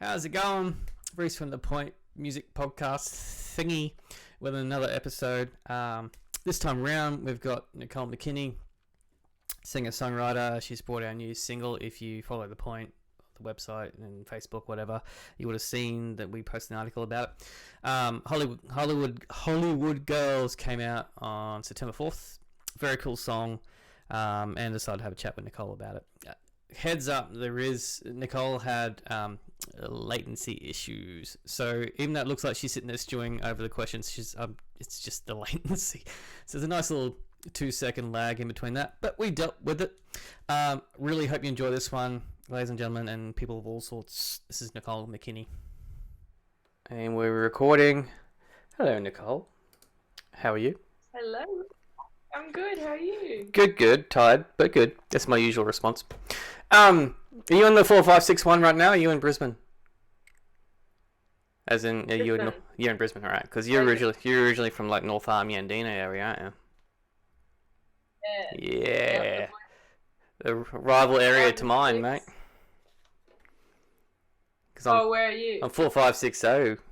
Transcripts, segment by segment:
How's it going? Reese from the Point Music Podcast thingy with another episode. This time around, we've got Nicole McKinney, singer-songwriter. She's brought our new single. If you follow The Point, the website and Facebook, whatever, you would have seen that we posted an article about it. Hollywood Girls came out on September 4th. Very cool song, and decided to have a chat with Nicole about it. Heads up, Nicole had latency issues, so even though it looks like she's sitting there stewing over the questions, it's just the latency. So there's a nice little 2-second lag in between that, but we dealt with it. Really hope you enjoy this one, ladies and gentlemen, and people of all sorts. This is Nicole McKinney, and we're recording. Hello, Nicole. How are you? Hello. I'm good. How are you? Good. Tired, but good. That's my usual response. Are you in the 4561 right now? Or are you in Brisbane? As in, you're in Brisbane, all right? Because you're originally from like North Arm, Yandina area, aren't you? Yeah. The rival area to mine, mate. Where are you? I'm 4560.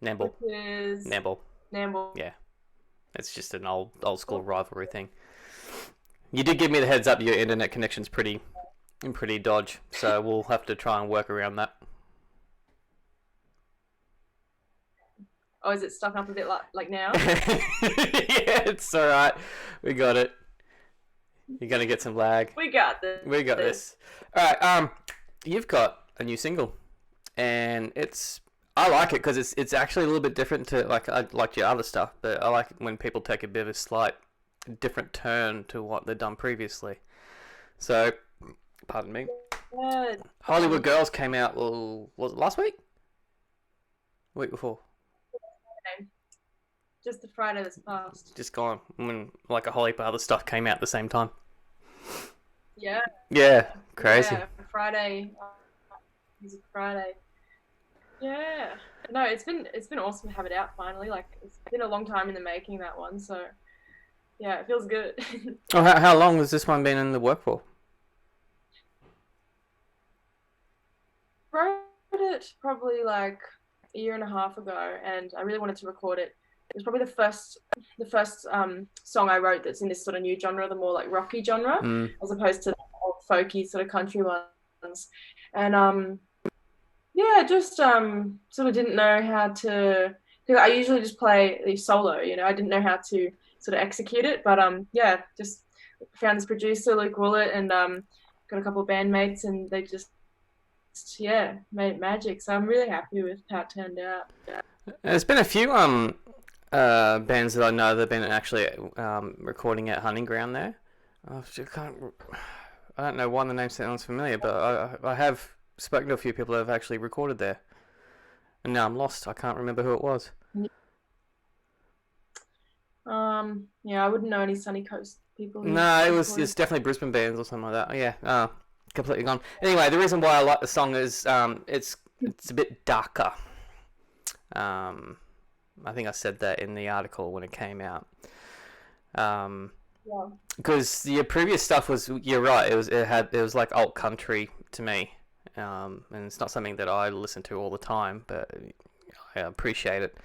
Namble. Which is Namble. Yeah. It's just an old school rivalry thing. You did give me the heads up. Your internet connection's pretty dodge, so we'll have to try and work around that. Oh, is it stuck up a bit like now? Yeah, it's all right. We got it. You're gonna get some lag. We got this. All right. You've got a new single, and I like it because it's actually a little bit different to I like your other stuff, but I like it when people take a bit of a slight different turn to what they've done previously. So, pardon me. Good. Hollywood Girls came out, was it last week? Week before? Just the Friday that's passed. Just gone. When like a whole heap of other stuff came out at the same time. Yeah. Yeah, crazy. Yeah, Friday. Music Friday. Yeah. No, it's been awesome to have it out finally. Like, it's been a long time in the making, that one. So, yeah, it feels good. Oh, how long has this one been in the work for? Wrote it probably like a year and a half ago, and I really wanted to record it. It was probably the first song I wrote that's in this sort of new genre, the more like rocky genre, as opposed to the old folky sort of country ones. And yeah, just sort of didn't know how to. Cause I usually just play the solo, I didn't know how to sort of execute it, but yeah, just found this producer, Luke Willett, and got a couple of bandmates, and they just made magic. So I'm really happy with how it turned out. There's been a few bands that I know that have been actually recording at Hunting Ground there. I don't know why the name sounds familiar, but I have spoken to a few people that have actually recorded there. And now I'm lost. I can't remember who it was. Yeah, I wouldn't know any Sunny Coast people. No, it's definitely Brisbane bands or something like that. Yeah, completely gone. Anyway, the reason why I like the song is it's a bit darker. I think I said that in the article when it came out. Because your previous stuff was, you're right, it was like alt country to me, and it's not something that I listen to all the time, but I appreciate it.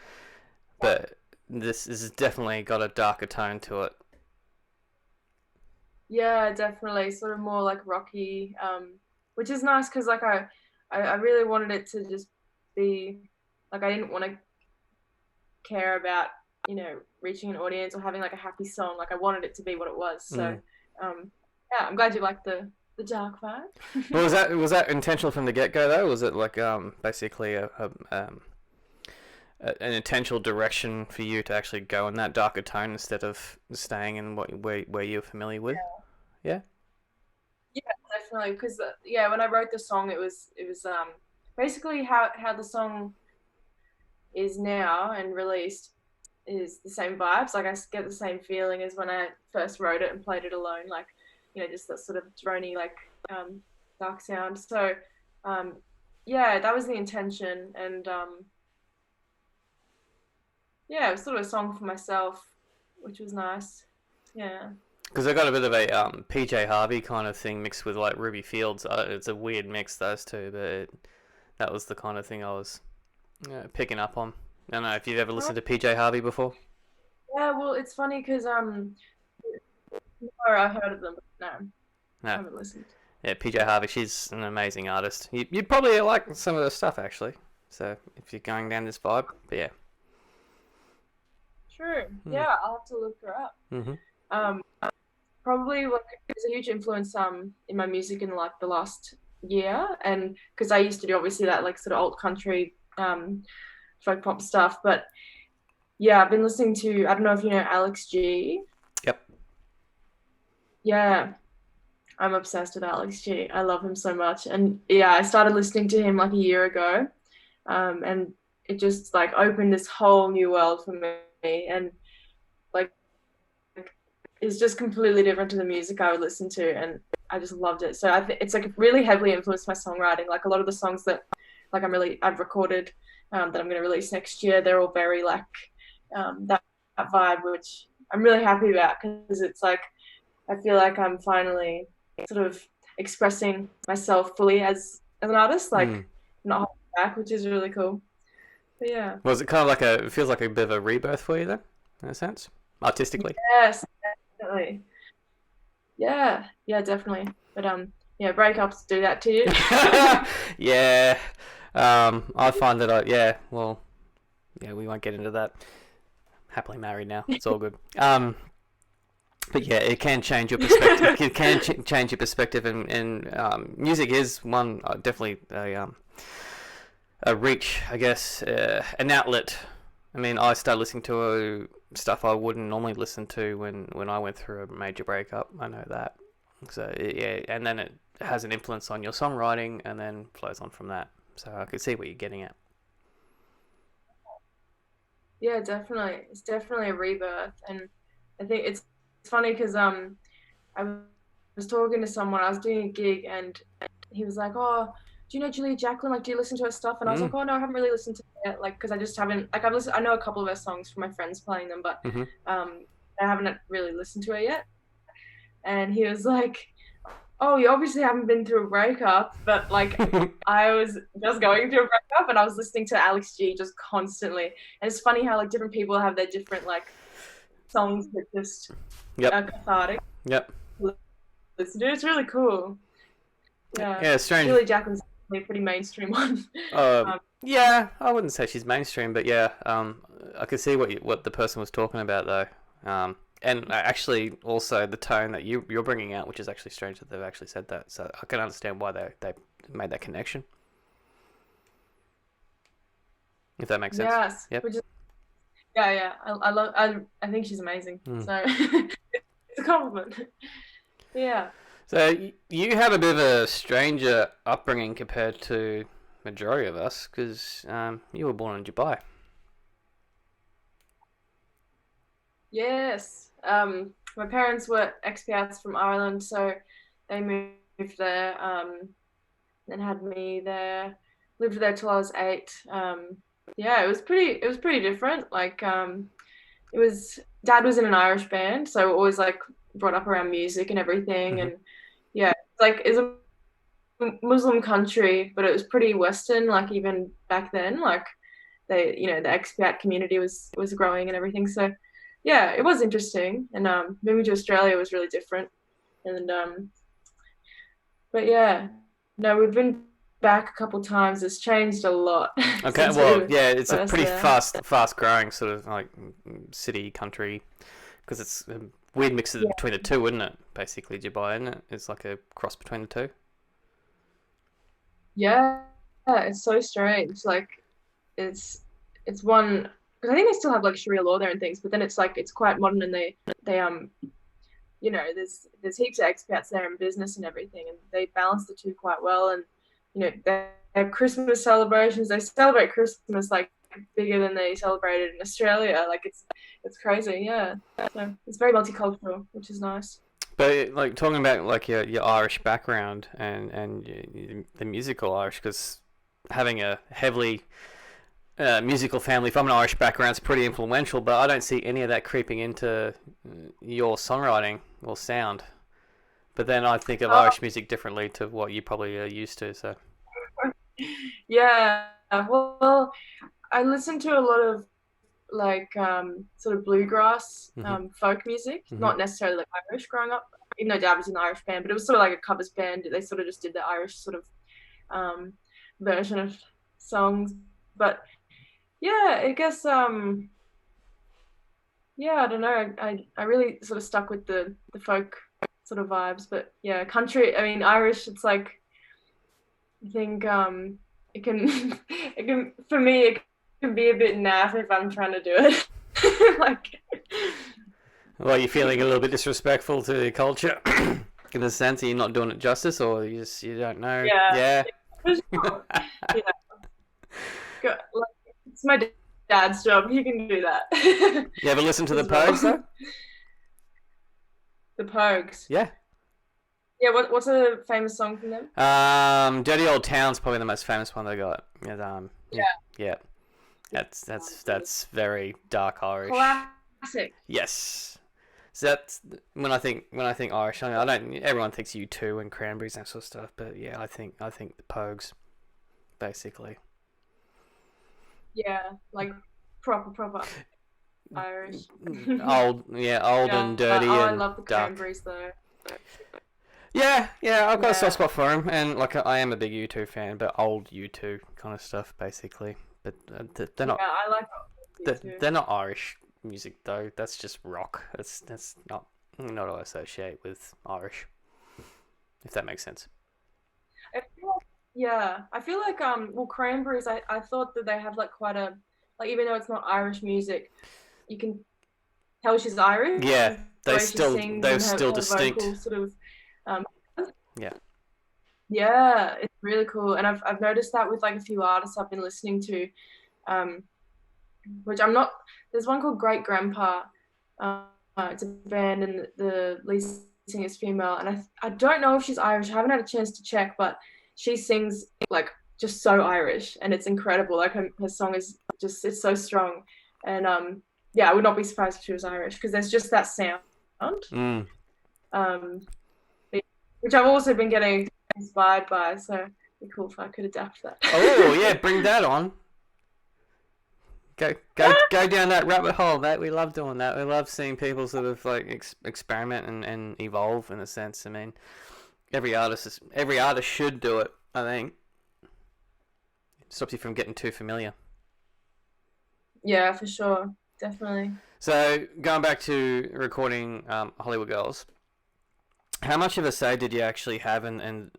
But this has definitely got a darker tone to it. Yeah, definitely, sort of more like rocky, which is nice because like I really wanted it to just be like, I didn't want to care about reaching an audience or having like a happy song. Like, I wanted it to be what it was. So yeah, I'm glad you liked the dark vibe. Well, was that intentional from the get go though? Was it like basically an intentional direction for you to actually go in that darker tone instead of staying in where you're familiar with? Yeah definitely, because when I wrote the song, it was basically how the song is now and released is the same vibes. Like, I get the same feeling as when I first wrote it and played it alone, like just that sort of drony, like dark sound. So yeah, that was the intention. And yeah, it was sort of a song for myself, which was nice. Yeah. Because I got a bit of a PJ Harvey kind of thing mixed with like Ruby Fields. It's a weird mix, those two, but that was the kind of thing I was picking up on. I don't know if you've ever listened to PJ Harvey before. Yeah, well, it's funny because no, I heard of them, but no, I No. haven't listened. Yeah, PJ Harvey, she's an amazing artist. You'd probably like some of her stuff, actually. So, if you're going down this vibe. But yeah. True. Yeah, I'll have to look her up. Mm-hmm. Um, Probably like it's a huge influence in my music in like the last year, and because I used to do obviously that like sort of old country folk pop stuff, but yeah, I've been listening to, I don't know if you know Alex G. Yep. Yeah, I'm obsessed with Alex G. I love him so much, and yeah, I started listening to him like a year ago, and it just like opened this whole new world for me, and like it's just completely different to the music I would listen to, and I just loved it. So it's like really heavily influenced my songwriting. Like a lot of the songs that like I've recorded that I'm going to release next year, they're all very like that vibe, which I'm really happy about because it's like I feel like I'm finally sort of expressing myself fully as an artist, like not holding back, which is really cool. But yeah. Was it kind of like it feels like a bit of a rebirth for you then, in a sense, artistically? Yes, definitely. Yeah, definitely. But yeah, breakups do that to you. Yeah. I find that we won't get into that. Happily married now. It's all good. But yeah, it can change your perspective. It can change your perspective, and music is one definitely a reach, I guess, an outlet. I mean, I started listening to stuff I wouldn't normally listen to when I went through a major breakup. I know that. So yeah, and then it has an influence on your songwriting, and then flows on from that. So I could see what you're getting at. Yeah, definitely. It's definitely a rebirth, and I think it's funny because I was talking to someone. I was doing a gig, and he was like, "Oh, do you know Julia Jacqueline? Like, do you listen to her stuff?" And I was like, "Oh no, I haven't really listened to it yet. Like, because I just haven't. Like, I've listened. I know a couple of her songs from my friends playing them, but I haven't really listened to her yet." And he was like, "Oh, you obviously haven't been through a breakup, but like I was just going through a breakup, and I was listening to Alex G just constantly. And it's funny how like different people have their different like songs that just are cathartic. Yep. Listen to. It's really cool. Yeah. Yeah, it's strange. Julie Jacqueline's a pretty mainstream one. Yeah, I wouldn't say she's mainstream, but yeah, I could see what the person was talking about though. And actually, also the tone that you're bringing out, which is actually strange that they've actually said that. So I can understand why they made that connection. If that makes sense. Yes. Yep. Yeah. I think she's amazing. So it's a compliment. Yeah. So you have a bit of a stranger upbringing compared to majority of us, because you were born in Dubai. Yes. My parents were expats from Ireland, so they moved there, and had me there. Lived there till I was 8. Yeah, it was pretty different. Like, Dad was in an Irish band, so always like brought up around music and everything, and yeah, it's a Muslim country, but it was pretty Western. Like even back then, like the expat community was growing and everything. So yeah, it was interesting, and moving to Australia was really different. And but yeah, no, we've been back a couple times. It's changed a lot. Okay, well, yeah, it's a pretty fast growing sort of like city country, because it's a weird mix between the two, isn't it? Basically, Dubai, isn't it? It's like a cross between the two. Yeah, it's so strange. Like, it's one, because I think they still have like Sharia law there and things, but then it's like it's quite modern, and they there's heaps of expats there in business and everything, and they balance the two quite well. And they have Christmas celebrations. They celebrate Christmas like bigger than they celebrated in Australia. Like it's crazy, yeah. So it's very multicultural, which is nice. But like talking about like your Irish background and the musical Irish, because having a heavily musical family from an Irish background, it's pretty influential, but I don't see any of that creeping into your songwriting or sound. But then I think of Irish music differently to what you probably are used to. So Yeah. Well, I listen to a lot of like sort of bluegrass folk music, not necessarily like Irish growing up, even though Dad was in an Irish band, but it was sort of like a covers band. They sort of just did the Irish sort of version of songs. But yeah, I guess yeah, I don't know. I really sort of stuck with the folk sort of vibes, but yeah, country. I mean, Irish. It's like I think it can it can for me it can be a bit naff if I'm trying to do it. Like, well, you're feeling a little bit disrespectful to the culture in the sense that you're not doing it justice, or you don't know. Yeah. For sure. Yeah. Like, it's my dad's job. He can do that. You ever listen to the Pogues though? The Pogues. Yeah. Yeah. What's a famous song from them? Dirty Old Town's probably the most famous one they got. Yeah. That's very dark Irish. Classic. Yes. So that's when I think Irish. I don't. Everyone thinks U2 and Cranberries and that sort of stuff, but yeah, I think the Pogues, basically. Yeah, like proper Irish. old and dirty. I and love the dark. Cranberries though. Yeah, I've got a soft spot for him, and like I am a big U2 fan, but old U2 kind of stuff, basically. But they're not. Yeah, I like U2. They're not Irish music though. That's just rock. That's not what I associate with Irish. If that makes sense. I feel like well, Cranberries. I thought that they have like quite a like, even though it's not Irish music, you can tell she's Irish. Yeah, they're still her distinct. Vocal sort of, Yeah. Yeah, it's really cool, and I've noticed that with like a few artists I've been listening to, which I'm not. There's one called Great Grandpa. It's a band, and the lead singer is female, and I don't know if she's Irish. I haven't had a chance to check, but she sings like just so Irish, and it's incredible. Like her song is just, it's so strong, and yeah, I would not be surprised if she was Irish because there's just that sound. Which I've also been getting inspired by, so it'd be cool if I could adapt that. Oh yeah, bring that on. Go down that rabbit hole. That we love doing that. We love seeing people sort of like experiment and evolve in a sense. I mean, every artist should do it. I think it stops you from getting too familiar. Yeah, for sure, definitely. So going back to recording Hollywood Girls, how much of a say did you actually have in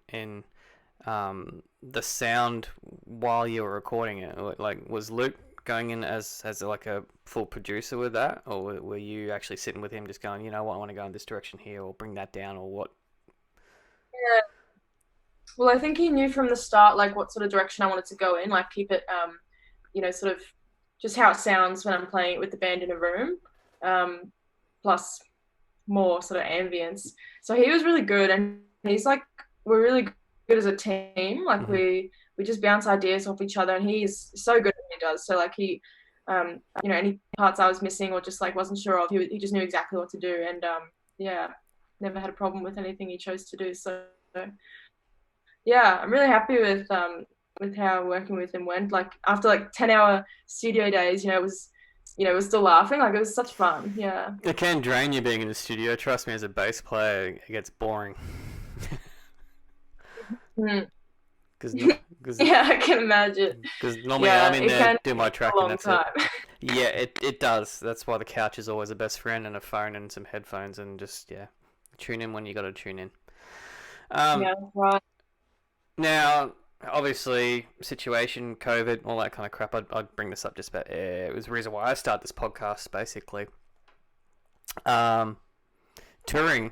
the sound while you were recording it? Like, was Luke going in as like a full producer with that, or were you actually sitting with him just going, you know what, I want to go in this direction here, or bring that down, or what? Yeah. Well, I think he knew from the start like what sort of direction I wanted to go in, like keep it sort of just how it sounds when I'm playing it with the band in a room, plus more sort of ambience. So he was really good, and he's like, we're really good as a team. Like we just bounce ideas off each other, and he's so good at what he does. So like he, any parts I was missing or just like wasn't sure of, he just knew exactly what to do, and yeah, never had a problem with anything he chose to do. So yeah, I'm really happy with how working with him went. Like after like 10-hour studio days, we're still laughing. Like it was such fun. Yeah. It can drain you being in the studio. Trust me, as a bass player, it gets boring. Cause yeah, I can imagine. Because normally I'm in there do my track and that's it. Yeah, it does. That's why the couch is always a best friend, and a phone and some headphones, and just tune in when you got to tune in. Yeah, right. Now, obviously, situation, COVID, all that kind of crap. I'd bring this up just about. It was the reason why I started this podcast, basically. Touring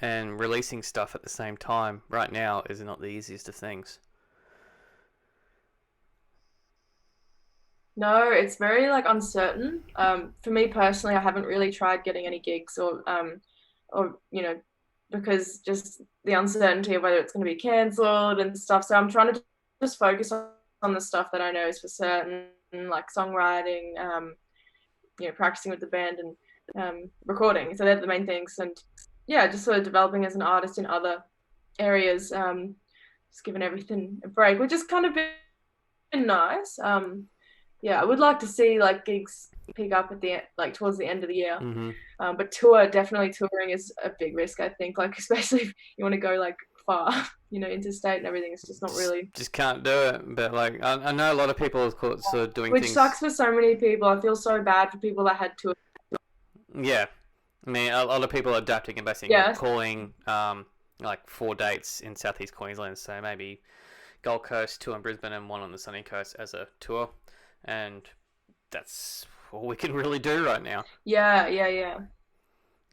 and releasing stuff at the same time right now is not the easiest of things. No, it's very like uncertain. For me personally, I haven't really tried getting any gigs or because just the uncertainty of whether it's going to be cancelled and stuff. So I'm trying to just focus on the stuff that I know is for certain. like songwriting, practicing with the band and recording. So they're the main things. And yeah, just sort of developing as an artist in other areas, just giving everything a break, which has kind of been nice. I would like to see like gigs pick up at the end, like towards the end of the year. But touring is a big risk, I think, like especially if you want to go like far, interstate and everything. It's just not really, just can't do it. But like I know a lot of people sort of doing which things. sucks for so many people. I feel so bad for people that had to. Yeah, I mean a lot of people are adapting and basically calling like 4 dates in southeast Queensland, so maybe Gold Coast, 2 in Brisbane, and 1 on the sunny coast as a tour, and that's all we can really do right now. Yeah. Yeah,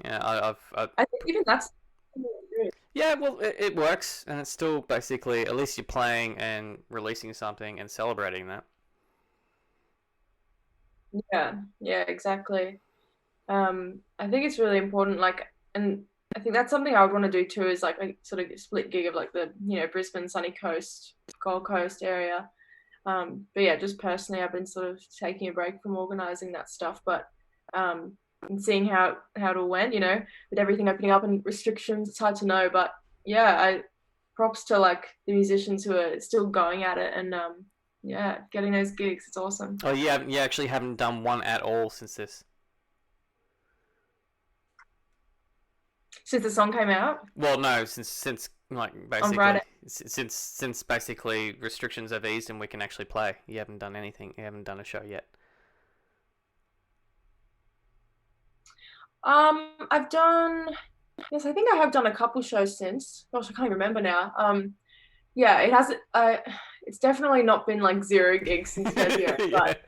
I think even that's. Yeah, well, it works, and it's still basically at least you're playing and releasing something and celebrating that. Yeah, exactly. I think it's really important, like, and I think that's something I would want to do too, is like a sort of split gig of like the, Brisbane, sunny coast, Gold Coast area. But yeah, just personally, I've been sort of taking a break from organizing that stuff, but and seeing how it all went, with everything opening up and restrictions, it's hard to know. But yeah, props to like the musicians who are still going at it and getting those gigs. It's awesome. Oh, you actually haven't done one at all since this. Since the song came out? Well, no, since like basically since basically restrictions have eased and we can actually play. You haven't done anything. You haven't done a show yet. I've done. Yes, I think I have done a couple shows since. Gosh, I can't remember now. Yeah, it hasn't. It's definitely not been like 0 gigs since February. Yeah. But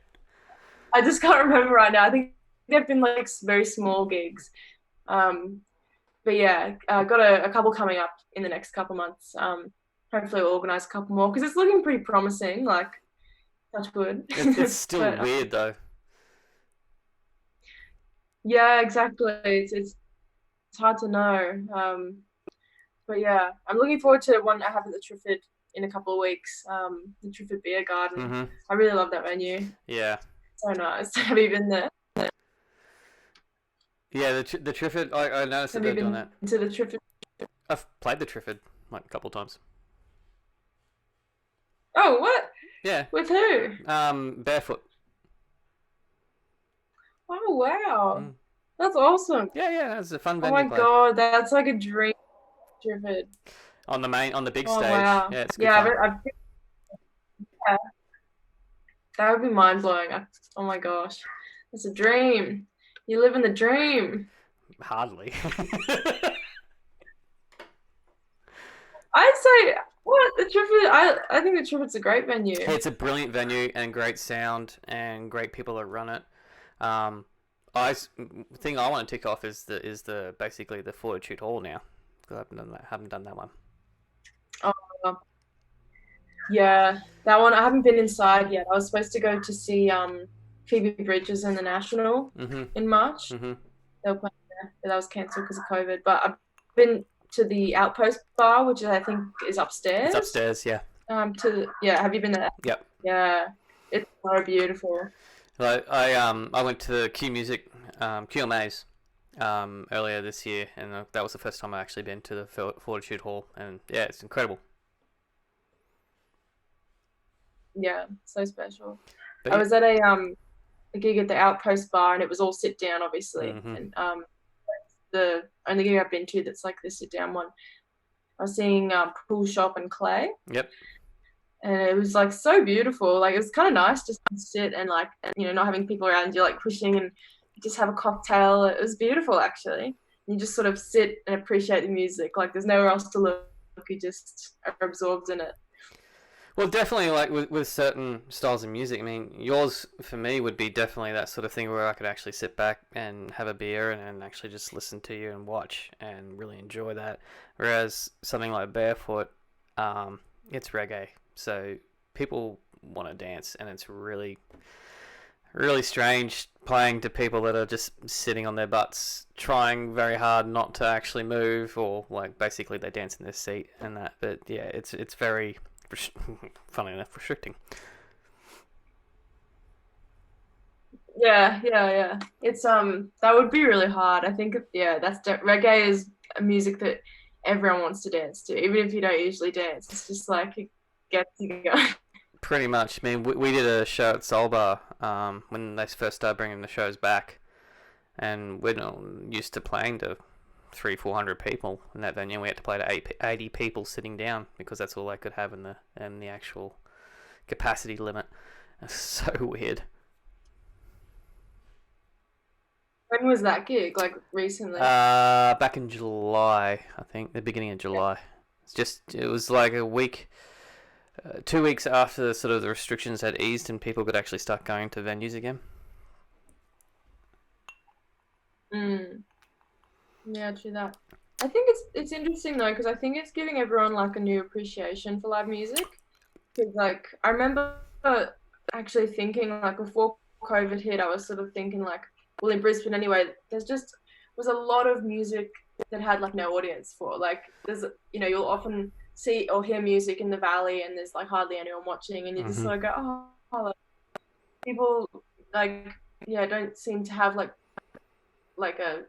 I just can't remember right now. I think they've been like very small gigs. But yeah, got a couple coming up in the next couple months. Hopefully we'll organise a couple more because it's looking pretty promising. Like, touch good. It's still weird though. Yeah, exactly. It's hard to know. But yeah, I'm looking forward to one I have at the Triffid in a couple of weeks. The Triffid Beer Garden. Mm-hmm. I really love that venue. Yeah. So nice. Have you been there? Yeah, the Triffid. I noticed that they're doing that. To the Triffid. I've played the Triffid like a couple of times. Oh, what? Yeah. With who? Barefoot. Oh wow, that's awesome. Yeah, that's a fun venue. Oh my god, that's like a dream. Triffid. On the big stage. Wow. Yeah, it's good fun. Yeah, that would be mind blowing. Oh my gosh, it's a dream. You live in the dream. Hardly. I'd say what the Triffid. I think the Triffid's a great venue. It's a brilliant venue and great sound and great people that run it. Thing I want to tick off is the basically the Fortitude Hall now. Because I haven't done that one. Oh, yeah, that one I haven't been inside yet. I was supposed to go to see Phoebe Bridgers and the National in March. Mm-hmm. They were playing there, but that was cancelled because of COVID. But I've been to the Outpost Bar, which I think is upstairs. It's upstairs, yeah. Have you been there? Yep. Yeah, it's so beautiful. I went to the Q Music QMAs earlier this year, and that was the first time I actually been to the Fortitude Hall, and yeah, it's incredible. Yeah, so special. But I was at a gig at the Outpost Bar, and it was all sit down, obviously. And the only gig I've been to that's like the sit down one, I was seeing Pool Shop and Clay. Yep. And it was like so beautiful. Like it was kind of nice just to sit and like, not having people around you like pushing and just have a cocktail. It was beautiful actually. You just sort of sit and appreciate the music. Like there's nowhere else to look. You just are absorbed in it. Well, definitely like with certain styles of music. I mean, yours for me would be definitely that sort of thing where I could actually sit back and have a beer and actually just listen to you and watch and really enjoy that. Whereas something like Barefoot, it's reggae. So people want to dance, and it's really, really strange playing to people that are just sitting on their butts, trying very hard not to actually move, or like basically they dance in their seat and that. But yeah, it's very, funny enough, restricting. Yeah. It's that would be really hard. I think yeah, reggae is a music that everyone wants to dance to, even if you don't usually dance. It's just like it gets you going. Pretty much. I mean, we did a show at Soul Bar when they first started bringing the shows back, and we're not used to playing to 300-400 people in that venue. We had to play to 80 people sitting down because that's all they could have in the actual capacity limit. It's so weird. When was that gig? Like recently? Back in July, I think, the beginning of July. It was like a week, 2 weeks after sort of the restrictions had eased and people could actually start going to venues again. Mm. Yeah, true that. I think it's interesting though because I think it's giving everyone like a new appreciation for live music. Because like I remember actually thinking like before COVID hit, I was sort of thinking like, well, in Brisbane anyway, there's just was a lot of music that had like no audience for. Like there's you'll often see or hear music in the valley and there's like hardly anyone watching and you just sort of go, oh like, people like don't seem to have like a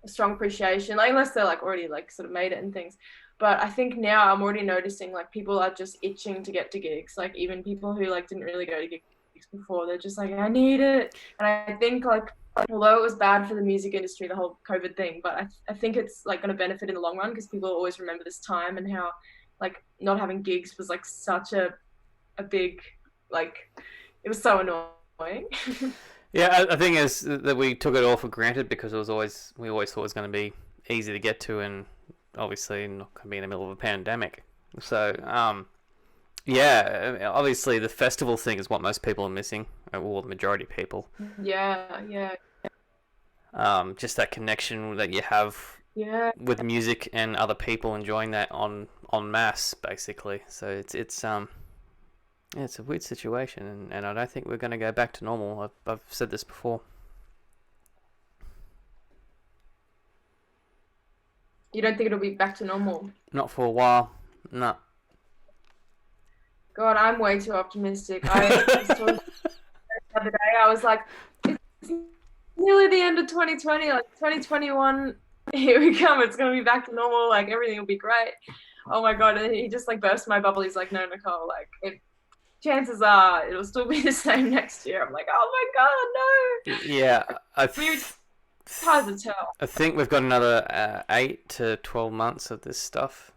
strong appreciation, like unless they're like already like sort of made it and things. But I think now I'm already noticing like people are just itching to get to gigs. Like even people who like didn't really go to gigs before, they're just like, I need it. And I think like although it was bad for the music industry, the whole COVID thing, but I think it's like going to benefit in the long run because people always remember this time and how like not having gigs was like such a big like it was so annoying. Yeah, I think is that we took it all for granted because we always thought it was going to be easy to get to and obviously not going to be in the middle of a pandemic. So, yeah, obviously the festival thing is what most people are missing, or the majority of people. Yeah. Just that connection that you have with music and other people enjoying that en masse, basically. So it's a weird situation, and I don't think we're going to go back to normal. I've said this before. You don't think it'll be back to normal? Not for a while. No. God, I'm way too optimistic. I was talking the other day. I was like, it's nearly the end of 2020. Like 2021, here we come. It's gonna be back to normal. Like everything will be great. Oh my God! And he just like burst my bubble. He's like, no, Nicole. Like, chances are it'll still be the same next year. I'm like, oh my God, no. Yeah, it's hard to tell. I think we've got another 8 to 12 months of this stuff.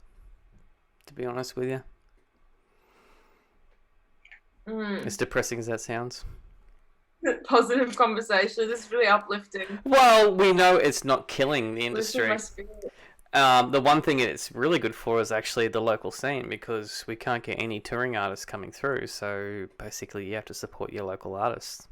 To be honest with you. As depressing as that sounds. Positive conversation. This is really uplifting. Well, we know it's not killing the industry. The one thing it's really good for is actually the local scene because we can't get any touring artists coming through. So basically, you have to support your local artists.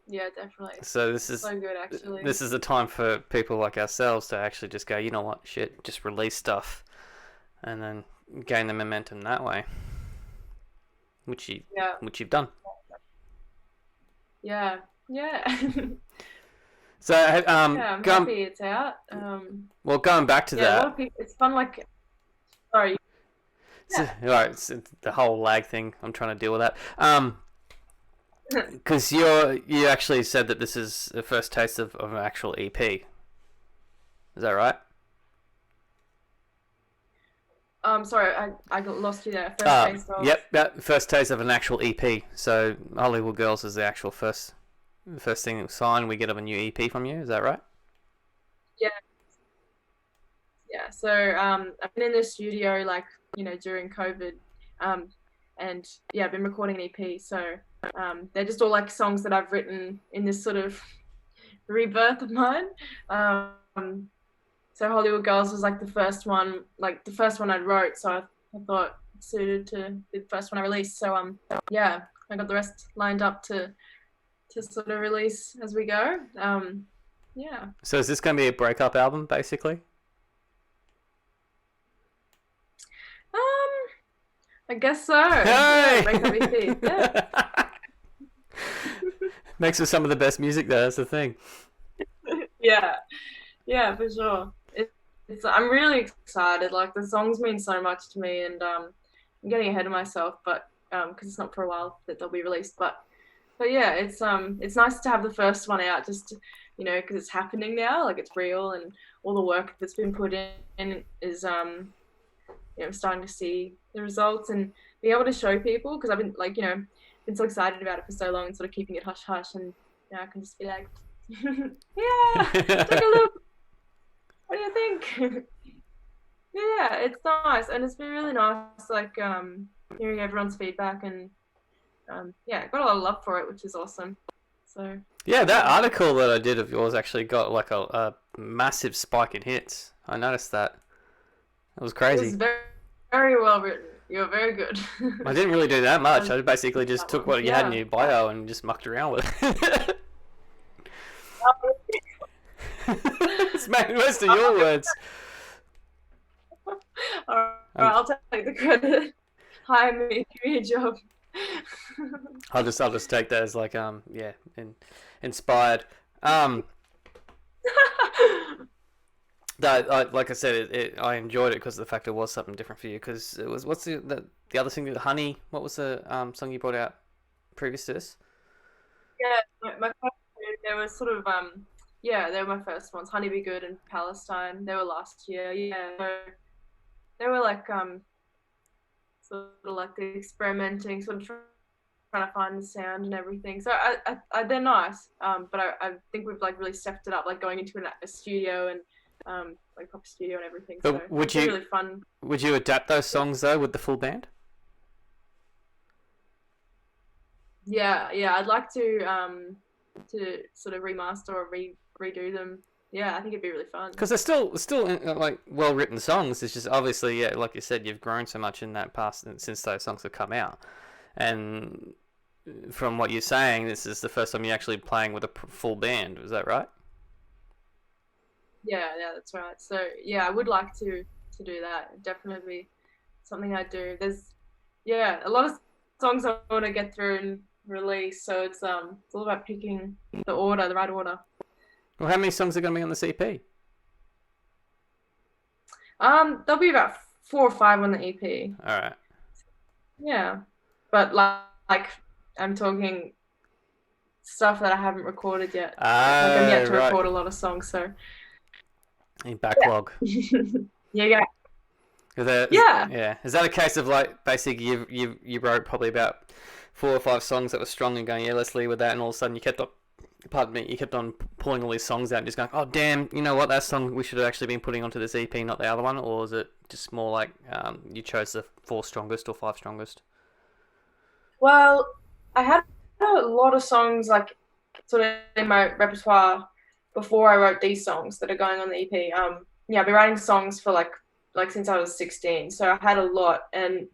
Yeah, definitely. So this is so good, actually. This is a time for people like ourselves to actually just go, you know what, shit, just release stuff, and then gain the momentum that way. Which you've done. Yeah. So I'm happy it's out. Well, going back to that, a lot of people, it's fun. Like, sorry. So, right, it's the whole lag thing. I'm trying to deal with that. Because you actually said that this is the first taste of an actual EP. Is that right? Sorry, I got lost you there. First taste of... Yep, first taste of an actual EP. So Hollywood Girls is the actual first thing that was signed. We get of a new EP from you. Is that right? Yeah. So I've been in the studio during COVID, and I've been recording an EP. So they're just all like songs that I've written in this sort of rebirth of mine. So Hollywood Girls was like the first one I wrote. So I thought it suited to be the first one I released. So I got the rest lined up to sort of release as we go. So is this going to be a breakup album, basically? I guess so. Hey! Breakup EP. Yeah. Makes for some of the best music, though. That's the thing. Yeah, for sure. I'm really excited. Like the songs mean so much to me, and I'm getting ahead of myself, but because it's not for a while that they'll be released. But But yeah, it's nice to have the first one out, just because it's happening now, like it's real, and all the work that's been put in is I'm starting to see the results and be able to show people, because I've been like been so excited about it for so long and sort of keeping it hush hush, and now I can just be like, yeah, take a look. What do you think? Yeah, it's nice, and it's been really nice, like hearing everyone's feedback, and yeah, got a lot of love for it, which is awesome. So Yeah, that yeah, article that I did of yours actually got like a massive spike in hits. I noticed that. It was it crazy. was very very well written. You're very good. I didn't really do that I much. like I basically just that took one. what you had in Yeah. your bio and just mucked around with it. It's made most of your words. All right, Um, I'll take the credit. Hire me, give me a job. I'll just take that as like yeah, inspired. Um, that like I said, I enjoyed it because of the fact it was something different for you. Because it was what's the other thing, Honey? What was the song you brought out previous to this? Yeah, my first two, they were sort of yeah, they were my first ones. Honey Be Good and Palestine. They were last year. Yeah, so they were like sort of like the experimenting, sort of trying to find the sound and everything. So they're nice. But I think we've like really stepped it up, like going into a studio and like proper studio and everything. So But it's been really fun. would you adapt those songs though with the full band? Yeah, yeah. I'd like to sort of remaster or redo them. Yeah, I think it'd be really fun. Because they're still like well written songs. It's just obviously, yeah, like you said, you've grown so much in that past since those songs have come out. And from what you're saying, this is the first time you're actually playing with a full band. Was that right? Yeah, yeah, that's right. So yeah, I would like to do that. Definitely something I do. There's yeah, a lot of songs I want to get through and release. So it's all about picking the right order. Well, how many songs are going to be on the CP? There'll be about 4 or 5 on the EP. All right. Yeah, but like I'm talking stuff that I haven't recorded yet. Like I'm Ah, yet to right. record a lot of songs. So In backlog. yeah, yeah, yeah. Yeah. Is that a case of like basically you wrote probably about 4 or 5 songs that were strong and going, yeah, let's leave with that, and all of a sudden you kept on, pardon me, you kept on pulling all these songs out and just going, oh damn, you know what, that song we should have actually been putting onto this EP, not the other one, or is it just more like you chose the 4 strongest or 5 strongest? Well, I had a lot of songs like sort of in my repertoire before I wrote these songs that are going on the EP. Yeah, I've been writing songs for like since I was 16, so I had a lot, and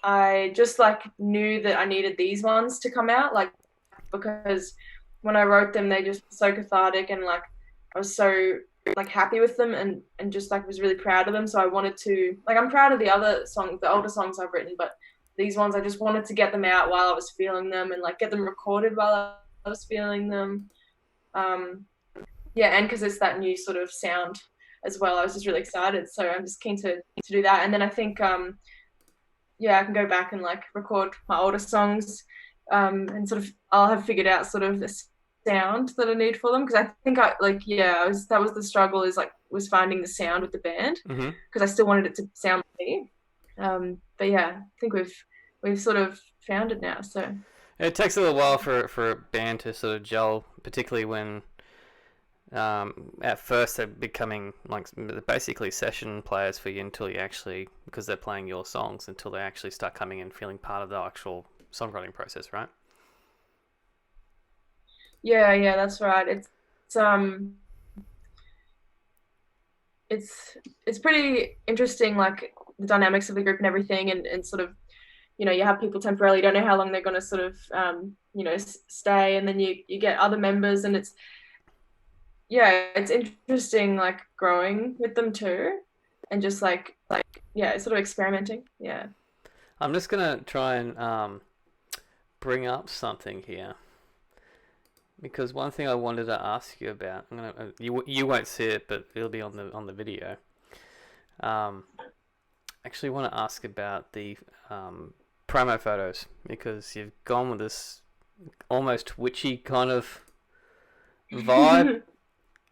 I just like knew that I needed these ones to come out, like because when I wrote them, they just were so cathartic, and like I was so like happy with them, and just like was really proud of them. So I wanted to like I'm proud of the other songs, the older songs I've written, but these ones I just wanted to get them out while I was feeling them, and like get them recorded while I was feeling them. Um, yeah, and because it's that new sort of sound as well, I was just really excited. So I'm just keen to do that, and then I think yeah, I can go back and like record my older songs, and sort of I'll have figured out sort of the sound that I need for them, because I think I like yeah, that was the struggle, is like was finding the sound with the band, Mm-hmm. because I still wanted it to sound like me. But yeah, I think we've sort of found it now. So It takes a little while for a band to sort of gel, particularly when at first they're becoming like basically session players for you until you actually, because they're playing your songs, until they actually start coming in feeling part of the actual songwriting process, right? yeah, yeah, that's right. Um it's pretty interesting, like the dynamics of the group and everything, and sort of you have people temporarily, you don't know how long they're going to sort of stay, and then you get other members, and yeah, it's interesting, like growing with them too, and just like yeah, sort of experimenting. Yeah. I'm just gonna try and bring up something here, because one thing I wanted to ask you about, you won't see it, but it'll be on the video. Um, Actually want to ask about the promo photos, because you've gone with this almost witchy kind of vibe,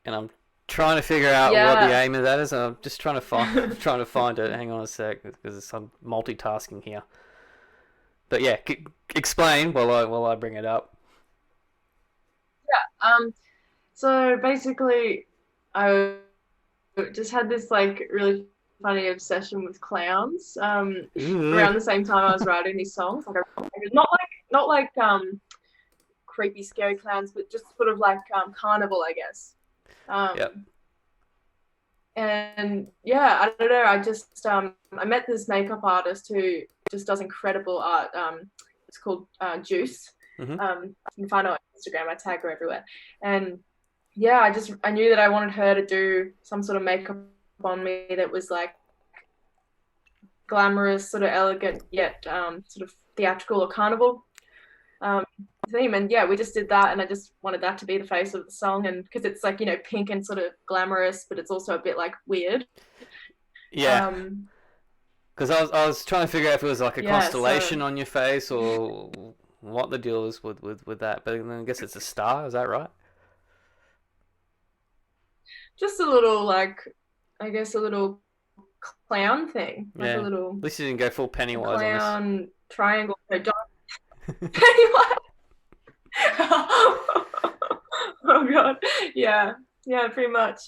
and I'm trying to figure out what the Yeah. aim of that is. I'm just trying to find trying to find it. Hang on a sec, because I'm multitasking here. But yeah, explain while I bring it up. Um, so basically, I just had this like really funny obsession with clowns. Ooh. Around the same time I was writing these songs, like not like creepy, scary clowns, but just sort of like carnival, I guess. Yep. Um, and yeah, I don't know. I just I met this makeup artist who just does incredible art. It's called Juice. Mhm. You can find her on Instagram. I tag her everywhere. And yeah, I knew that I wanted her to do some sort of makeup on me that was like glamorous, sort of elegant, yet sort of theatrical or carnival um, theme. And yeah, we just did that, and I just wanted that to be the face of the song, and because it's like pink and sort of glamorous, but it's also a bit like weird. Yeah. Um, Because I was trying to figure out if it was like a yeah, so constellation on your face or what the deal is with that. But then I guess it's a star. Is that right? just a little like I guess a little clown thing, like a Yeah. little At least you didn't go full Pennywise on this. clown triangle. So Pennywise. Oh god, yeah, yeah, pretty much.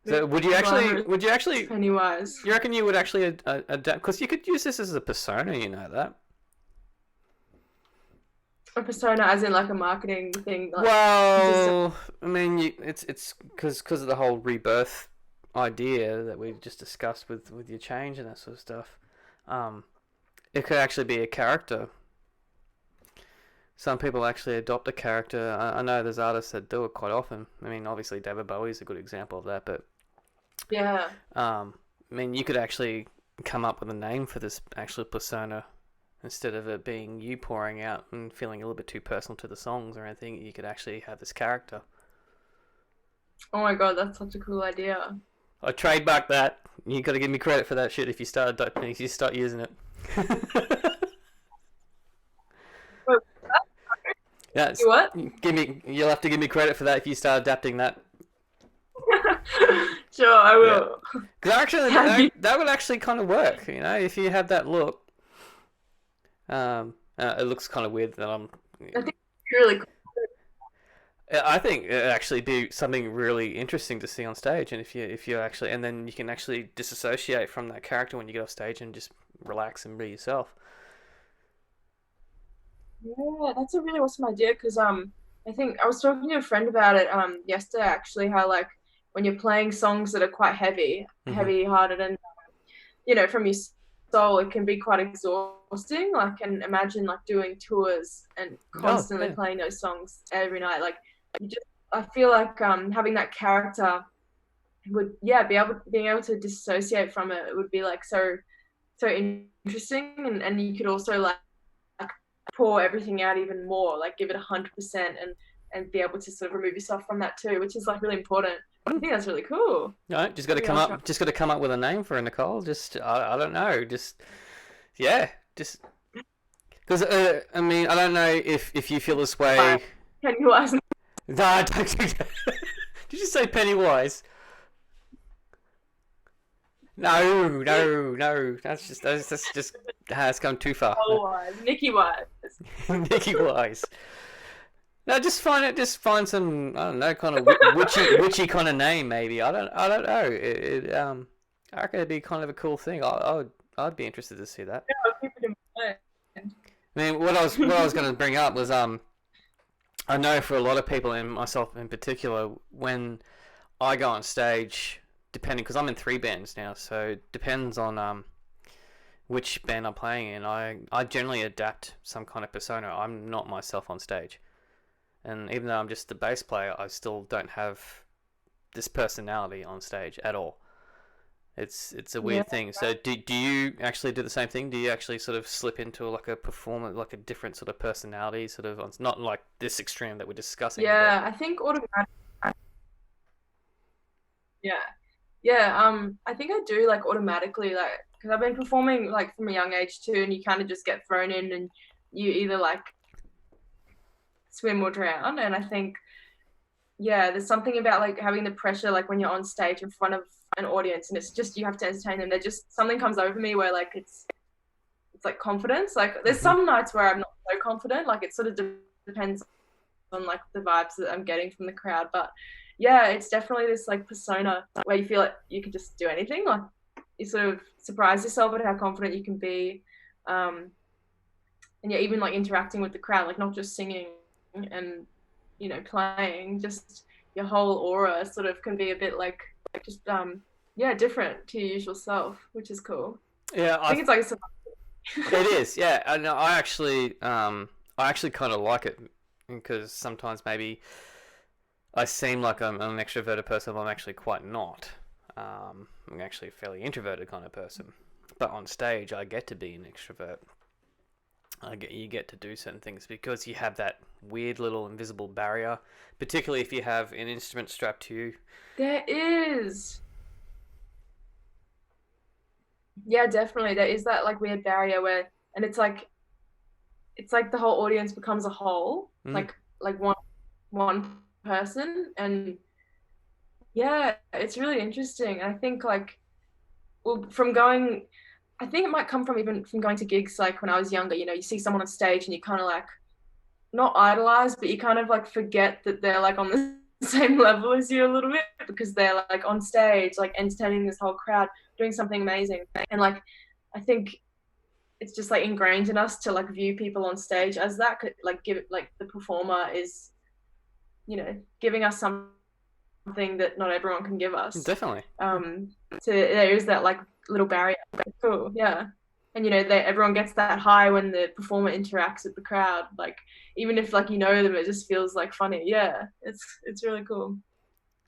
So Glamorous would you actually Pennywise. you reckon you would actually adapt? Because you could use this as a persona, you know that. A persona, as in like a marketing thing, like just Well, I mean, it's because of the whole rebirth idea that we've just discussed with your change and that sort of stuff. Um, it could actually be a character. Some people actually adopt a character. I know there's artists that do it quite often. I mean, obviously David Bowie's a good example of that, but yeah, I mean, you could actually come up with a name for this actual persona instead of it being you pouring out and feeling a little bit too personal to the songs or anything. You could actually have this character. oh my god, that's such a cool idea. I trademarked that. You got to give me credit for that shit if you start using it. Wait, Yeah, you what? You'll have to give me credit for that if you start adapting that. Sure, I Yeah, will. because actually Have you? that would actually kind of work. You know, if you have that look. It looks kind of weird that I'm. I think it's really cool. I think it actually be something really interesting to see on stage, and if you actually, and then you can actually disassociate from that character when you get off stage and just relax and be yourself. Yeah, that's a really awesome idea because I think I was talking to a friend about it yesterday actually, how like when you're playing songs that are quite Hmm. heavy hearted, and from your soul, it can be quite exhausting. Like, and imagine like doing tours and Oh constantly yeah. playing those songs every night. Like, I feel like having that character would, yeah, being able to dissociate from it. It would be like so interesting, and you could also like pour everything out even more, like give it 100%, and be able to sort of remove yourself from that too, which is like really important. I think that's really cool. No, Maybe I'll try. just got to come up with a name for it, Nicole. Just I don't know, just yeah, just because I mean I don't know if you feel this way. Pennywise. No, I don't think that. Did you say Pennywise? No, no, no. That's just has come too far. Wise, Nicky Wise. Nicky Wise. No, just find some I don't know kind of witchy kind of name maybe. I don't know. I reckon it'd be kind of a cool thing. I'd be interested to see that. I'll keep it in mind. I mean, what I was going to bring up was I know for a lot of people and myself in particular when I go on stage, depending because I'm in 3 bands now, so it depends on which band I'm playing in. I generally adapt some kind of persona. I'm not myself on stage. And even though I'm just the bass player, I still don't have this personality on stage at all. It's a Yeah. weird thing. So do you actually do the same thing? Do you actually sort of slip into like a performer, like a different sort of personality, sort of not like this extreme that we're discussing, but Yeah, I think automatic. Yeah, yeah. I think I do, like, automatically, like, because I've been performing like from a young age too, and you kind of just get thrown in, and you just, I feel like having that character would, yeah, be able to being able to dissociate from it would be like so interesting, and you could also like pour everything out even more, like give it 100%, and you either like swim or drown. And I think, yeah, there's something about like having the pressure, like when you're on stage in front of an audience and it's just you have to entertain them. They're just something comes over me where like it's like confidence. Like there's some nights where I'm not so confident. Like it sort of depends on like the vibes that I'm getting from the crowd. But yeah, it's definitely this like persona where you feel like you can just do anything. Like you sort of surprise yourself at how confident you can be. And yeah, even like interacting with the crowd, like not just singing and playing, just your whole aura sort of can be a bit like just yeah, different to your usual self, which is cool. Yeah, I think it's like it is. Yeah, and I actually kind of like it because sometimes maybe I seem like I'm an extroverted person, but I'm actually quite not. I'm actually a fairly introverted kind of person, but on stage I get to be an extrovert. You get to do certain things because you have that weird little invisible barrier, particularly if you have an instrument strapped to you. There is. Yeah, definitely. There is that like weird barrier where, and it's like the whole audience becomes a whole, like one person, and yeah, it's really interesting. And I think like, well, I think it might come from even from going to gigs like when I was younger. You see someone on stage and you kind of like not idolize, but you kind of like forget that they're like on the same level as you a little bit because they're like on stage, like entertaining this whole crowd, doing something amazing. And like, I think it's just like ingrained in us to like view people on stage as that, like give it like the performer is, giving us something that not everyone can give us. Definitely. So there is that like little barrier. Cool, yeah. And everyone gets that high when the performer interacts with the crowd. Like even if like them, it just feels like funny. Yeah, it's really cool.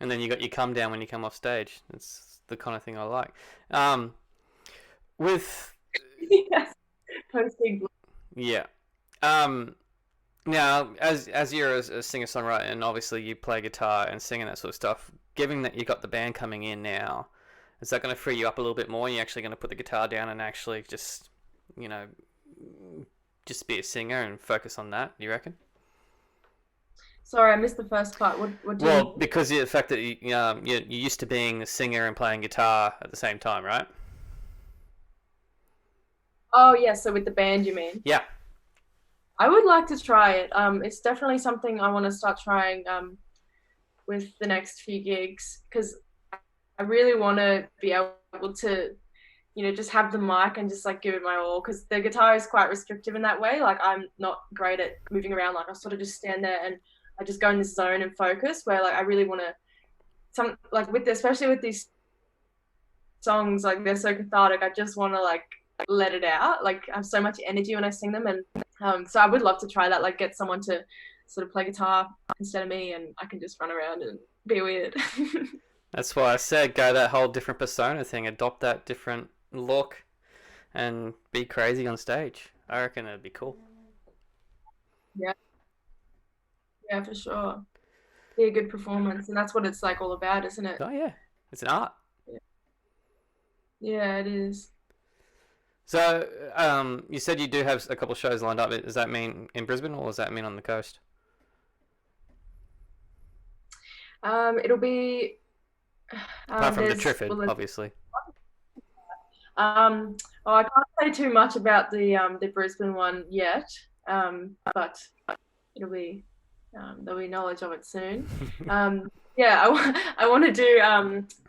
And then you got your come down when you come off stage. It's the kind of thing I like. With yes, posting. Yeah. Now, as you're a singer-songwriter and obviously you play guitar and sing and that sort of stuff, given that you got the band coming in now, is that going to free you up a little bit more? You're actually going to put the guitar down and actually just, just be a singer and focus on that, do you reckon? Sorry, I missed the first part. What do you mean? Because of the fact that you're used to being a singer and playing guitar at the same time, right? Oh, yeah, so with the band, you mean? Yeah. I would like to try it. It's definitely something I want to start trying with the next few gigs because I really want to be able to, just have the mic and just like give it my all because the guitar is quite restrictive in that way. Like I'm not great at moving around. Like I sort of just stand there and I just go in this zone and focus where like I really want to, especially with these songs, like they're so cathartic. I just want to like let it out. Like I have so much energy when I sing them, and so I would love to try that. Like get someone to sort of play guitar instead of me, and I can just run around and be weird. That's why I said go that whole different persona thing, adopt that different look, and be crazy on stage. I reckon it'd be cool. Yeah, for sure. Be a good performance, and that's what it's like all about, isn't it? Oh yeah, it's an art. Yeah, it is. So, you said you do have a couple of shows lined up. Does that mean in Brisbane, or does that mean on the coast? It'll be Apart from the Triffid, obviously. I can't say too much about the Brisbane one yet, but it'll be there'll be knowledge of it soon. Yeah, I want to do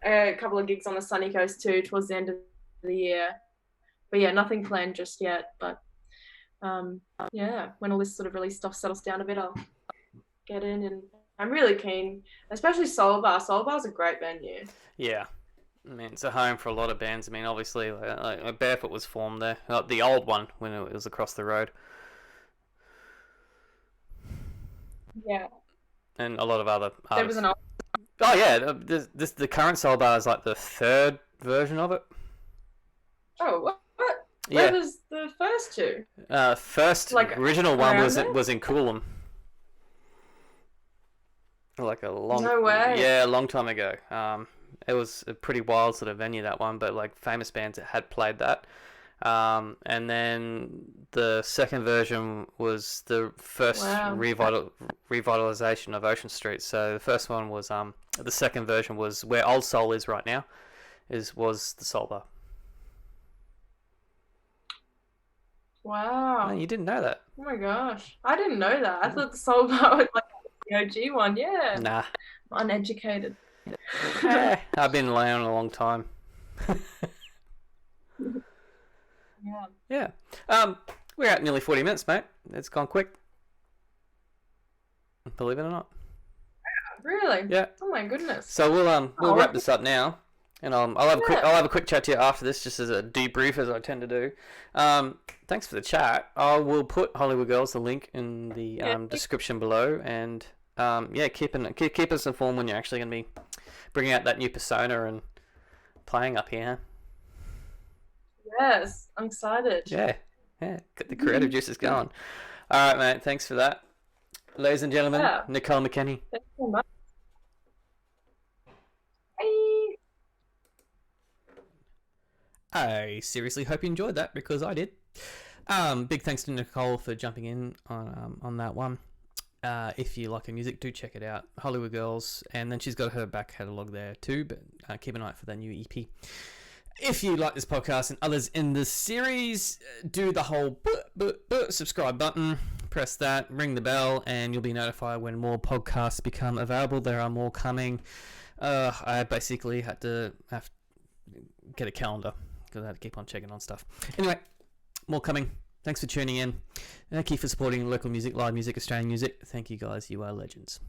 a couple of gigs on the sunny coast too towards the end of the year. But yeah, nothing planned just yet. But yeah, when all this sort of really stuff settles down a bit, I'll get in, and I'm really keen, especially Soul Bar. Soul Bar's a great venue. Yeah. I mean, it's a home for a lot of bands. I mean, obviously, like Barefoot was formed there. The old one, when it was across the road. Yeah. And a lot of other artists. There was an old... Oh, yeah. The current Soul Bar is like the third version of it. Oh, what? Yeah. Where was the first two? First like, original one was in Coolum. Like a long... No way. Yeah, a long time ago. It was a pretty wild sort of venue, that one, but like famous bands that had played that. And then the second version was the first revitalization of Ocean Street. So the first one was the second version was where Old Soul is right now, was the Soul Bar. Wow. No, you didn't know that. Oh my gosh. I didn't know that. I thought the Soul Bar was like the OG one. Yeah. Nah. I'm uneducated. I've been around a long time. Yeah. We're at nearly 40 minutes, mate. It's gone quick. Believe it or not. Really? Yeah. Oh my goodness. So we'll wrap this up now, and I'll have a quick chat to you after this, just as a debrief, as I tend to do. Thanks for the chat. I will put Hollywood Girls, the link in the description below, and keep us informed when you're actually going to be bringing out that new persona and playing up here. Yes, I'm excited. Yeah, get the creative juices going. All right, mate. Thanks for that, ladies and gentlemen. Nicole McKinney. Thanks so much. Bye. I seriously hope you enjoyed that, because I did. Big thanks to Nicole for jumping in on that one. If you like her music, do check it out, Hollywood Girls, and then she's got her back catalogue there too, but keep an eye out for that new EP. If you like this podcast and others in this series, do the whole subscribe button, press that, ring the bell, and you'll be notified when more podcasts become available. There are more coming. I basically had to get a calendar because I had to keep on checking on stuff. Anyway, more coming. Thanks for tuning in. Thank you for supporting local music, live music, Australian music. Thank you guys. You are legends.